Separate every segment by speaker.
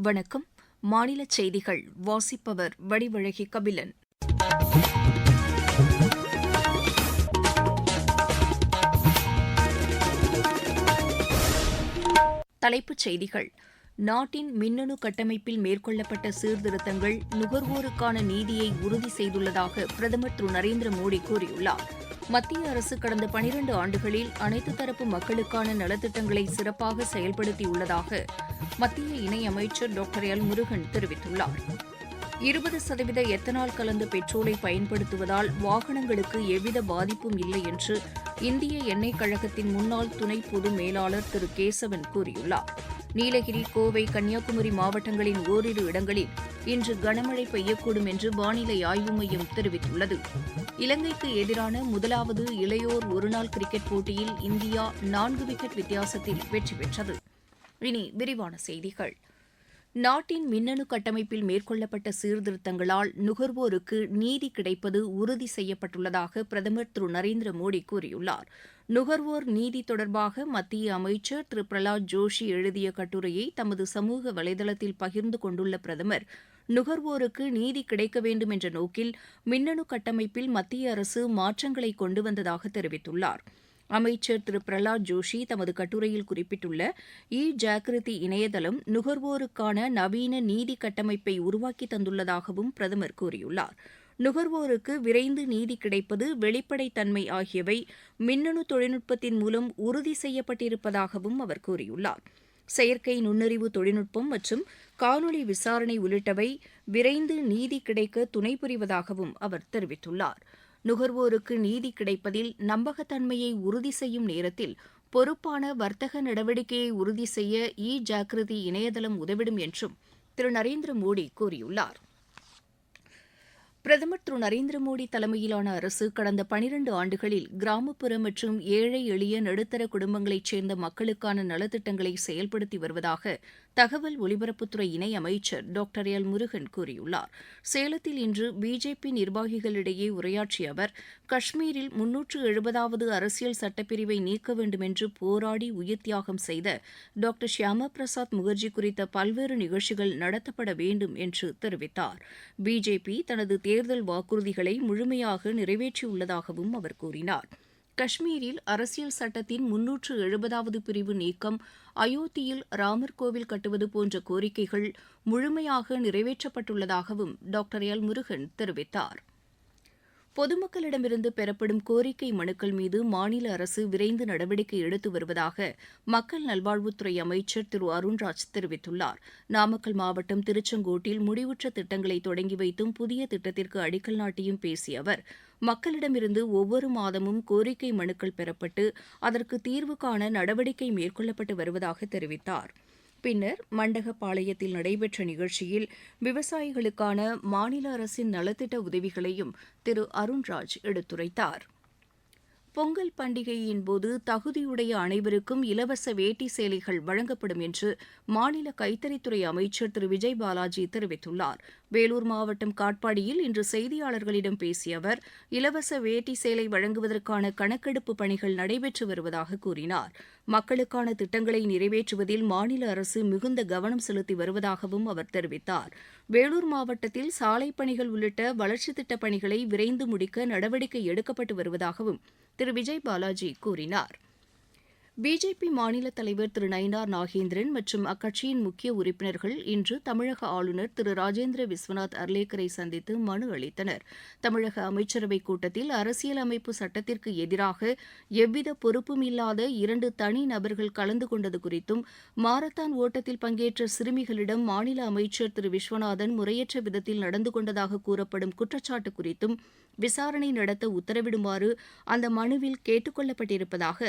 Speaker 1: வணக்கம். மாநில செய்திகள் வாசிப்பவர் வடிவழகி கபிலன். தலைப்புச் செய்திகள். நாட்டின் மின்னணு கட்டமைப்பில் மேற்கொள்ளப்பட்ட சீர்திருத்தங்கள் நுகர்வோருக்கான நீதியை உறுதி செய்துள்ளதாக பிரதமர் திரு நரேந்திர மோடி கூறியுள்ளார். மத்திய அரசு கடந்த 12 ஆண்டுகளில் அனைத்து தரப்பு மக்களுக்கான நலத்திட்டங்களை சிறப்பாக செயல்படுத்தியுள்ளதாக மத்திய இணையமைச்சர் டாக்டர் எல். முருகன் தெரிவித்துள்ளார். 20% எத்தனால் கலந்த பெட்ரோலை பயன்படுத்துவதால் வாகனங்களுக்கு எவ்வித பாதிப்பும் இல்லை என்று இந்திய எண்ணெய் கழகத்தின் முன்னாள் துணை பொது மேலாளர் திரு கேசவன் கூறியுள்ளார். நீலகிரி, கோவை, கன்னியாகுமரி மாவட்டங்களின் ஓரிரு இடங்களில் இன்று கனமழை பெய்யக்கூடும் என்று வானிலை ஆய்வு மையம் தெரிவித்துள்ளது. இலங்கைக்கு எதிரான முதலாவது இளையோர் ஒருநாள் கிரிக்கெட் போட்டியில் இந்தியா 4 விக்கெட் வித்தியாசத்தில் வெற்றி பெற்றது. இனி விரிவான செய்திகள். நாட்டின் மின்னணு கட்டமைப்பில் மேற்கொள்ளப்பட்ட சீர்திருத்தங்களால் நுகர்வோருக்கு நீதி கிடைப்பது உறுதி செய்யப்பட்டுள்ளதாக பிரதமர் திரு நரேந்திர மோடி கூறியுள்ளார். நுகர்வோர் நீதி தொடர்பாக மத்திய அமைச்சர் திரு பிரலாத் ஜோஷி எழுதிய கட்டுரையை தமது சமூக வலைதளத்தில் பகிர்ந்து கொண்டுள்ள பிரதமர், நுகர்வோருக்கு நீதி கிடைக்க வேண்டும் என்ற நோக்கில் மின்னணு கட்டமைப்பில் மத்திய அரசு மாற்றங்களை கொண்டு வந்ததாக தெரிவித்துள்ளார். அமைச்சர் திரு பிரலாத் ஜோஷி தமது கட்டுரையில் குறிப்பிட்டுள்ள ஜாகிருதி இணையதளம் நுகர்வோருக்கான நவீன நீதி கட்டமைப்பை உருவாக்கி தந்துள்ளதாகவும் பிரதமர் கூறியுள்ளார். நுகர்வோருக்கு விரைந்து நீதி கிடைப்பது, வெளிப்படைத்தன்மை ஆகியவை மின்னணு தொழில்நுட்பத்தின் மூலம் உறுதி செய்யப்பட்டிருப்பதாகவும் அவர் கூறியுள்ளார். செயற்கை நுண்ணறிவு தொழில்நுட்பம் மற்றும் காணொலி விசாரணை உள்ளிட்டவை விரைந்து நீதி கிடைக்க துணை புரிவதாகவும் அவர் தெரிவித்துள்ளார். நுகர்வோருக்கு நீதி கிடைப்பதில் நம்பகத்தன்மையை உறுதி செய்யும் நேரத்தில் பொறுப்பான வர்த்தக நடவடிக்கையை உறுதி செய்ய ஜாகிருதி இணையதளம் உதவிடும் என்றும் திரு நரேந்திர மோடி கூறியுள்ளார். பிரதமர் திரு நரேந்திர மோடி தலைமையிலான அரசு கடந்த 12 ஆண்டுகளில் கிராமப்புற மற்றும் ஏழை எளிய நடுத்தர குடும்பங்களைச் சேர்ந்த மக்களுக்கான நலத்திட்டங்களை செயல்படுத்தி வருவதாக தகவல் ஒலிபரப்புத்துறை இணையமைச்சர் டாக்டர் எல். முருகன் கூறியுள்ளார். சேலத்தில் இன்று பிஜேபி நிர்வாகிகளிடையே உரையாற்றிய அவர், காஷ்மீரில் 370வது அரசியல் சட்டப்பிரிவை நீக்க வேண்டுமென்று போராடி உயிர் தியாகம் செய்த டாக்டர் ஷியாமா பிரசாத் முகர்ஜி குறித்த பல்வேறு நிகழ்ச்சிகள் நடத்தப்பட வேண்டும் என்று தெரிவித்தார். பிஜேபி தனது தேர்தல் வாக்குறுதிகளை முழுமையாக நிறைவேற்றியுள்ளதாகவும் அவர் கூறினார். காஷ்மீரில் அரசியல் சட்டத்தின் 370வது பிரிவு நீக்கம், அயோத்தியில் ராமர் கோவில் கட்டுவது போன்ற கோரிக்கைகள் முழுமையாக நிறைவேற்றப்பட்டுள்ளதாகவும் டாக்டர் எல். முருகன் தெரிவித்தார். பொதுமக்களிடமிருந்து பெறப்படும் கோரிக்கை மனுக்கள் மீது மாநில அரசு விரைந்து நடவடிக்கை எடுத்து வருவதாக மக்கள் நல்வாழ்வுத்துறை அமைச்சர் திரு அருண்ராஜ் தெரிவித்துள்ளார். நாமக்கல் மாவட்டம் திருச்செங்கோட்டில் முடிவுற்ற திட்டங்களை தொடங்கி வைத்தும் புதிய திட்டத்திற்கு அடிக்கல் நாட்டியும் பேசிய அவர், மக்களிடமிருந்து ஒவ்வொரு மாதமும் கோரிக்கை மனுக்கள் பெறப்பட்டு அதற்கு தீர்வு காண நடவடிக்கை மேற்கொள்ளப்பட்டு வருவதாக தெரிவித்தார். பின்னர் மண்டகப்பாளையத்தில் நடைபெற்ற நிகழ்ச்சியில் விவசாயிகளுக்கான மாநில அரசின் நலத்திட்ட உதவிகளையும் திரு அருண்ராஜ் எடுத்துரைத்தார். பொங்கல் பண்டிகையின் போது தகுதியுடைய அனைவருக்கும் இலவச வேட்டி சேலைகள் வழங்கப்படும் என்று மாநில கைத்தறித்துறை அமைச்சர் திரு விஜய் பாலாஜி தெரிவித்துள்ளார். வேலூர் மாவட்டம் காட்பாடியில் இன்று செய்தியாளர்களிடம் பேசிய அவர், இலவச வேட்டி சேலை வழங்குவதற்கான கணக்கெடுப்பு பணிகள் நடைபெற்று வருவதாக கூறினார். மக்களுக்கான திட்டங்களை நிறைவேற்றுவதில் மாநில அரசு மிகுந்த கவனம் செலுத்தி வருவதாகவும் அவர் தெரிவித்தார். வேலூர் மாவட்டத்தில் சாலைப் பணிகள் உள்ளிட்ட வளர்ச்சித் திட்டப் பணிகளை விரைந்து முடிக்க நடவடிக்கை எடுக்கப்பட்டு வருவதாகவும் திரு விஜய் பாலாஜி கூறினார். பிஜேபி மாநில தலைவர் திரு நயினார் நாகேந்திரன் மற்றும் அக்கட்சியின் முக்கிய உறுப்பினர்கள் இன்று தமிழக ஆளுநர் திரு ராஜேந்திர விஸ்வநாத் அர்லேக்கரை சந்தித்து மனு அளித்தனர். தமிழக அமைச்சரவைக் கூட்டத்தில் அரசியலமைப்பு சட்டத்திற்கு எதிராக எவ்வித பொறுப்பும் இல்லாத 2 தனி நபர்கள் கலந்து கொண்டது குறித்தும், மாரத்தான் ஓட்டத்தில் பங்கேற்ற சிறுமிகளிடம் மாநில அமைச்சர் திரு விஸ்வநாதன் முறையற்ற விதத்தில் நடந்து கொண்டதாக கூறப்படும் குற்றச்சாட்டு குறித்தும் விசாரணை நடத்த உத்தரவிடுமாறு அந்த மனுவில் கேட்டுக் கொள்ளப்பட்டிருப்பதாக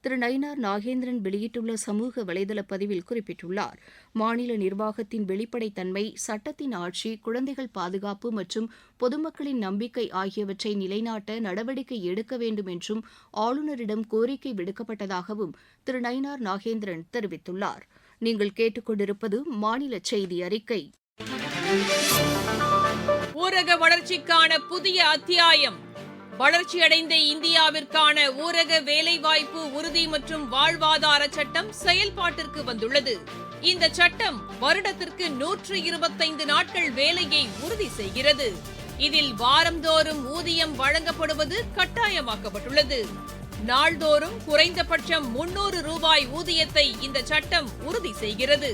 Speaker 1: திரு நயினார் நாகேந்திரன் வெளியிட்டுள்ள சமூக வலைதள பதிவில் குறிப்பிட்டுள்ளார். மாநில நிர்வாகத்தின் வெளிப்படைத்தன்மை, சட்டத்தின் ஆட்சி, குழந்தைகள் பாதுகாப்பு மற்றும் பொதுமக்களின் நம்பிக்கை ஆகியவற்றை நிலைநாட்ட நடவடிக்கை எடுக்க வேண்டும் என்றும் ஆளுநரிடம் கோரிக்கை விடுக்கப்பட்டதாகவும் திரு நயினார் நாகேந்திரன் தெரிவித்துள்ளார். நீங்கள் கேட்டுக்கொண்டிருப்பது மாநில செய்தி அறிக்கை.
Speaker 2: ஊரக வளர்ச்சிக்கான புதிய அத்தியாயம். வளர்ச்சியடைந்த இந்தியாவிற்கான ஊரக வேலைவாய்ப்பு உறுதி மற்றும் வாழ்வாதார சட்டம் செயல்பாட்டிற்கு வந்துள்ளது. இந்த சட்டம் வருடத்திற்கு 125 நாட்கள் வேலையை உறுதி செய்கிறது. இதில் வாரந்தோறும் ஊதியம் வழங்கப்படுவது கட்டாயமாக்கப்பட்டுள்ளது. நாள்தோறும் குறைந்தபட்சம் 300 ரூபாய் ஊதியத்தை இந்த சட்டம் உறுதி செய்கிறது.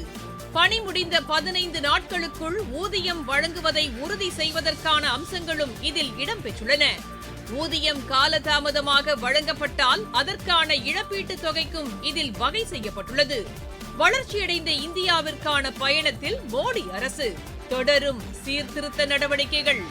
Speaker 2: பணி முடிந்த 15 நாட்களுக்குள் ஊதியம் வழங்குவதை உறுதி செய்வதற்கான அம்சங்களும் இதில் இடம்பெற்றுள்ளன. ஊதியம் காலதாமதமாக வழங்கப்பட்டால் அதற்கான இழப்பீட்டுத் தொகைக்கும் இதில் வகை செய்யப்பட்டுள்ளது. வளர்ச்சியடைந்த இந்தியாவிற்கான பயணத்தில் மோடி அரசு தொடரும் சீர்திருத்த நடவடிக்கைகள்.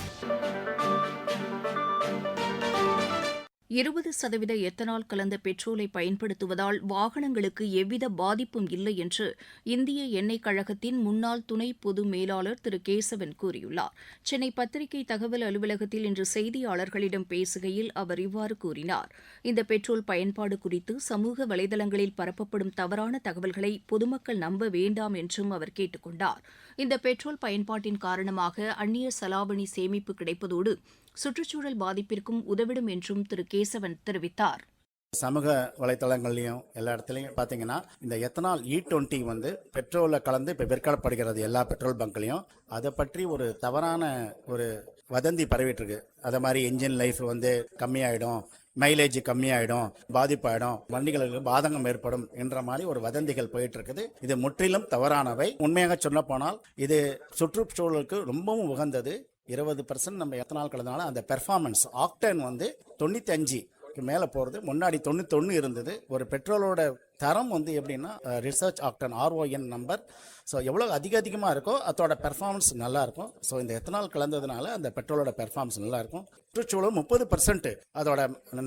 Speaker 1: 20% எத்தனால் கலந்த பெட்ரோலை பயன்படுத்துவதால் வாகனங்களுக்கு எவ்வித பாதிப்பும் இல்லை என்று இந்திய எண்ணெய் கழகத்தின் முன்னாள் துணை பொது மேலாளர் திரு கேசவன் கூறியுள்ளார். சென்னை பத்திரிகை தகவல் அலுவலகத்தில் இன்று செய்தியாளர்களிடம் பேசுகையில் அவர் இவ்வாறு கூறினார். இந்த பெட்ரோல் பயன்பாடு குறித்து சமூக வலைதளங்களில் பரப்பப்படும் தவறான தகவல்களை பொதுமக்கள் நம்ப வேண்டாம் என்றும் அவர் கேட்டுக் கொண்டார். இந்த பெட்ரோல் பயன்பாட்டின் காரணமாக அந்நிய செலாவணி சேமிப்பு கிடைப்பதோடு சுற்றுச்சூழல் பாதிப்பிற்கும் உதவிடும் என்றும் திரு கேசவன் தெரிவித்தார்.
Speaker 3: சமூக வலைத்தளங்கள்லையும் எல்லா இடத்துலையும் பார்த்தீங்கன்னா இந்த எத்தனால் E20 பெட்ரோலில் கலந்து இப்போ விற்கப்படுகிறது எல்லா பெட்ரோல் பங்க்லையும். அதை பற்றி ஒரு தவறான ஒரு வதந்தி பரவிட்டு இருக்கு. அதை மாதிரி என்ஜின் லைஃப் கம்மியாயிடும், மைலேஜ் கம்மியாயிடும், பாதிப்பாயிடும், வண்டிகளுக்கு பாதகம் ஏற்படும் என்ற மாதிரி ஒரு வதந்திகள் போயிட்டு இருக்குது. இது முற்றிலும் தவறானவை. உண்மையாக சொல்ல போனால் இது சுற்றுச்சூழலுக்கு ரொம்பவும் உகந்தது. 20% நம்ம எத்தனால் கலந்தனால அந்த பெர்ஃபார்மன்ஸ் ஆக்டேன் 95 மேலே போகிறது. முன்னாடி 91 இருந்தது. ஒரு பெட்ரோலோட தரம் எப்படின்னா research Acton RON number. So எவ்வளோ அதிகமாக இருக்கோ அதோட பெர்ஃபார்மன்ஸ் நல்லாயிருக்கும். ஸோ இந்த எத்தனால் கலந்ததுனால அந்த பெட்ரோலோட பெர்ஃபார்மன்ஸ் நல்லாயிருக்கும். சுற்றுச்சூழல் 30% அதோட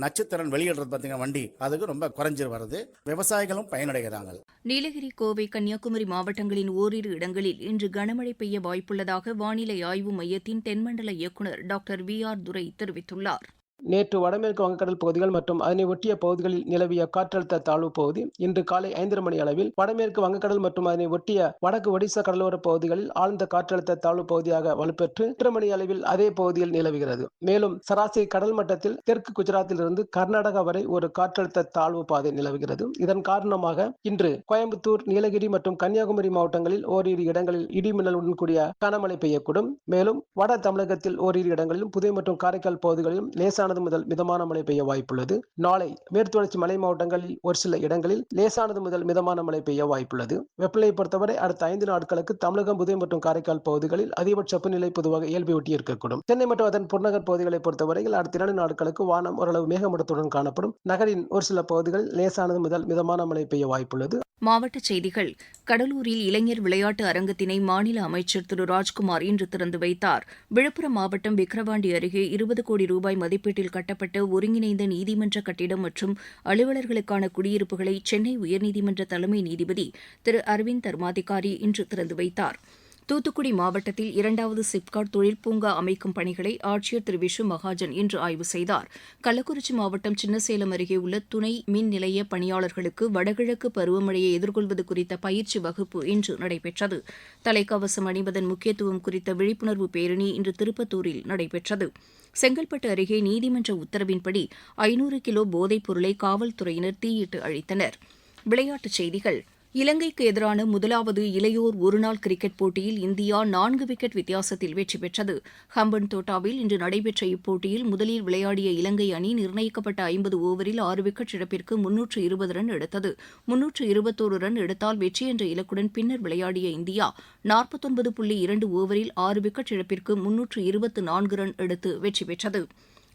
Speaker 3: நச்சுத்திறன் வெளியிடுறது பார்த்தீங்கன்னா வண்டி அதுக்கு ரொம்ப குறைஞ்சி வருது. விவசாயிகளும் பயனடைகிறாங்க.
Speaker 1: நீலகிரி, கோவை, கன்னியாகுமரி மாவட்டங்களின் ஓரிரு இடங்களில் இன்று கனமழை பெய்ய வாய்ப்புள்ளதாக வானிலை ஆய்வு மையத்தின் தென்மண்டல இயக்குநர் டாக்டர் VR துரை தெரிவித்துள்ளார்.
Speaker 4: நேற்று வடமேற்கு வங்கக்கடல் பகுதிகள் மற்றும் அதனை ஒட்டிய பகுதிகளில் நிலவிய காற்றழுத்த தாழ்வு பகுதி இன்று காலை 5:30 மணி அளவில் வடமேற்கு வங்கக்கடல் மற்றும் அதனை ஒட்டிய வடக்கு ஒடிசா கடலோர பகுதிகளில் ஆழ்ந்த காற்றழுத்த தாழ்வு பகுதியாக வலுப்பெற்று 8 மணி அளவில் அதே பகுதியில் நிலவுகிறது. மேலும் சராசரி கடல் மட்டத்தில் தெற்கு குஜராத்திலிருந்து கர்நாடகா வரை ஒரு காற்றழுத்த தாழ்வு பாதை நிலவுகிறது. இதன் காரணமாக இன்று கோயம்புத்தூர், நீலகிரி மற்றும் கன்னியாகுமரி மாவட்டங்களில் ஓரிரு இடங்களில் இடிமின்னலுடன் கூடிய கனமழை பெய்யக்கூடும். மேலும் வட தமிழகத்தில் ஓரிரு இடங்களிலும் புதுவை மற்றும் காரைக்கால் பகுதிகளிலும் லேசான முதல் மிதமான மழை பெய்ய வாய்ப்புள்ளது. நாளை மேற்கு தொடர்ச்சி மலை மாவட்டங்களில் ஒரு சில இடங்களில் லேசானது முதல் மிதமான மழை பெய்ய வாய்ப்புள்ளது. வெப்பநிலையை பொறுத்தவரை அடுத்த 5 நாட்களுக்கு தமிழகம், புதுவை மற்றும் காரைக்கால் பகுதிகளில் அதிகபட்ச வெப்பநிலை பொதுவாக இயல்பை ஒட்டி இருக்கக்கூடும். சென்னை மற்றும் அதன் புறநகர் பகுதிகளை பொறுத்தவரையில் அடுத்த 2 நாட்களுக்கு வானம் ஓரளவு மேகமூட்டத்துடன் காணப்படும். நகரின் ஒரு சில பகுதிகளில் லேசானது முதல் மிதமான மழை பெய்ய வாய்ப்புள்ளது.
Speaker 1: மாவட்டச் செய்திகள். கடலூரில் இளைஞர் விளையாட்டு அரங்கத்தினை மாநில அமைச்சர் திரு ராஜ்குமார் இன்று திறந்து வைத்தார். விழுப்புரம் மாவட்டம் விக்கிரவாண்டி அருகே 20 கோடி ரூபாய் மதிப்பீட்டில் கட்டப்பட்ட ஒருங்கிணைந்த நீதிமன்ற கட்டிடம் மற்றும் அலுவலர்களுக்கான குடியிருப்புகளை சென்னை உயர்நீதிமன்ற தலைமை நீதிபதி திரு அரவிந்த் தர்மாதிகாரி இன்று திறந்து வைத்தார். தூத்துக்குடி மாவட்டத்தில் 2வது சிப்காட் தொழில் பூங்கா அமைக்கும் பணிகளை ஆட்சியர் திரு விஷு மகாஜன் இன்று ஆய்வு செய்தார். கள்ளக்குறிச்சி மாவட்டம் சின்னசேலம் அருகே உள்ள துணை மின் நிலைய பணியாளர்களுக்கு வடகிழக்கு பருவமழையை எதிர்கொள்வது குறித்த பயிற்சி வகுப்பு இன்று நடைபெற்றது. தலைக்கவசம் அணிவதன் முக்கியத்துவம் குறித்த விழிப்புணர்வு பேரணி இன்று திருப்பத்தூரில் நடைபெற்றது. செங்கல்பட்டு அருகே நீதிமன்ற உத்தரவின்படி 500 கிலோ போதைப் பொருளை காவல்துறையினர் தீயிட்டு அழித்தனர். விளையாட்டுச் செய்திகள். இலங்கைக்கு எதிரான முதலாவது இளையோர் ஒருநாள் கிரிக்கெட் போட்டியில் இந்தியா 4 விக்கெட் வித்தியாசத்தில் வெற்றி பெற்றது. ஹம்பன் தோட்டாவில் இன்று நடைபெற்ற இப்போட்டியில் முதலில் விளையாடிய இலங்கை அணி நிர்ணயிக்கப்பட்ட 50 ஓவரில் 6 விக்கெட் இழப்பிற்கு 320 ரன் எடுத்தது. 321 ரன் எடுத்தால் வெற்றி என்ற இலக்குடன் பின்னர் விளையாடிய இந்தியா 49.2 ஓவரில் 6 விக்கெட் இழப்பிற்கு 324 ரன் எடுத்து வெற்றி பெற்றது.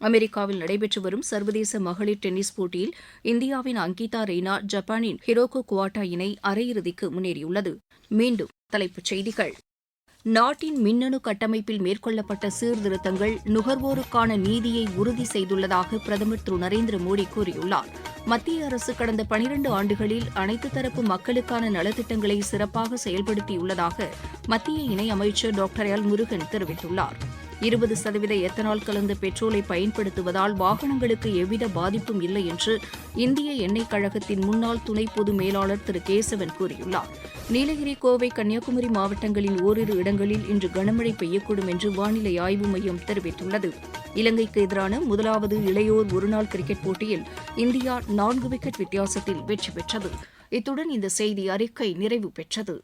Speaker 1: அமெரிக்காவில் நடைபெற்று வரும் சர்வதேச மகளிர் டென்னிஸ் போட்டியில் இந்தியாவின் அங்கிதா ரெய்னா ஜப்பானின் ஹிரோகோ குவாட்டா இணை அரையிறுதிக்கு முன்னேறியுள்ளது. மீண்டும் தலைப்புச் செய்திகள். நாட்டின் மின்னணு கட்டமைப்பில் மேற்கொள்ளப்பட்ட சீர்திருத்தங்கள் நுகர்வோருக்கான நீதியை உறுதி செய்துள்ளதாக பிரதமர் திரு நரேந்திர மோடி கூறியுள்ளார். மத்திய அரசு கடந்த 12 ஆண்டுகளில் அனைத்து தரப்பு மக்களுக்கான நலத்திட்டங்களை சிறப்பாக செயல்படுத்தியுள்ளதாக மத்திய இணையமைச்சர் டாக்டர் எல் முருகன் தெரிவித்துள்ளார். 20% எத்தனால் கலந்த பெட்ரோலை பயன்படுத்துவதால் வாகனங்களுக்கு எவ்வித பாதிப்பும் இல்லை என்று இந்திய எண்ணெய் கழகத்தின் முன்னாள் துணை பொது மேலாளர் திரு கேசவன் கூறியுள்ளார். நீலகிரி, கோவை, கன்னியாகுமரி மாவட்டங்களின் ஓரிரு இடங்களில் இன்று கனமழை பெய்யக்கூடும் என்று வானிலை ஆய்வு மையம் தெரிவித்துள்ளது. இலங்கைக்கு எதிரான முதலாவது இளையோர் ஒருநாள் கிரிக்கெட் போட்டியில் இந்தியா 4 விக்கெட் வித்தியாசத்தில் வெற்றி பெற்றது. இத்துடன் இந்த செய்தி அறிக்கை நிறைவு பெற்றது.